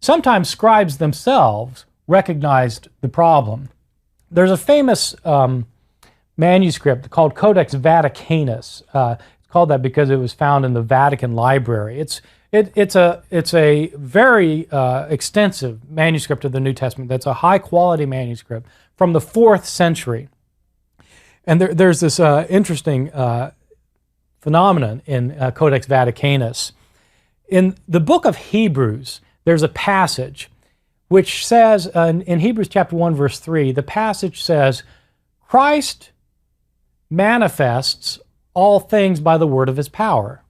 Sometimes scribes themselves recognized the problem. There's a famous manuscript called Codex Vaticanus. It's called that because it was found in the Vatican Library. It's a very extensive manuscript of the New Testament. That's a high quality manuscript from the 4th century. And there's this interesting phenomenon in Codex Vaticanus. In the book of Hebrews, there's a passage which says, in Hebrews chapter 1, verse 3, the passage says, Christ manifests all things by the word of his power.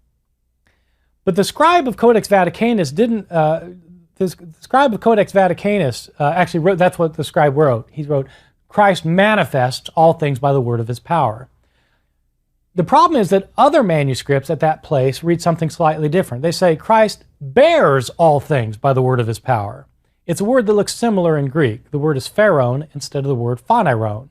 But the scribe of Codex Vaticanus didn't, the scribe of Codex Vaticanus actually wrote, that's what the scribe wrote. He wrote, Christ manifests all things by the word of his power. The problem is that other manuscripts at that place read something slightly different. They say Christ bears all things by the word of his power. It's a word that looks similar in Greek. The word is pharon instead of the word phaneron.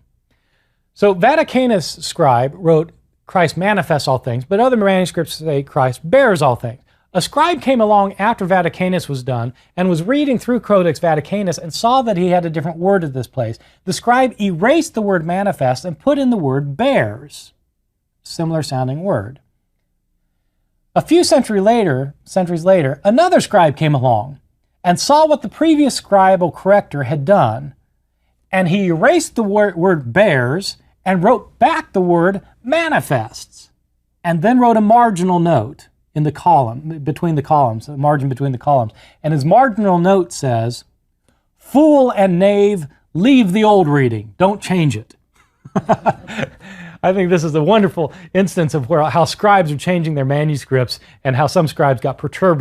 So Vaticanus scribe wrote Christ manifests all things, but other manuscripts say Christ bears all things. A scribe came along after Vaticanus was done and was reading through Codex Vaticanus and saw that he had a different word at this place. The scribe erased the word manifest and put in the word bears. Similar sounding word. A few centuries later, another scribe came along and saw what the previous scribal corrector had done, and he erased the word bears and wrote back the word manifests, and then wrote a marginal note in the column, between the columns, a margin between the columns. And his marginal note says, fool and knave, leave the old reading, don't change it. I think this is a wonderful instance of how scribes are changing their manuscripts and how some scribes got perturbed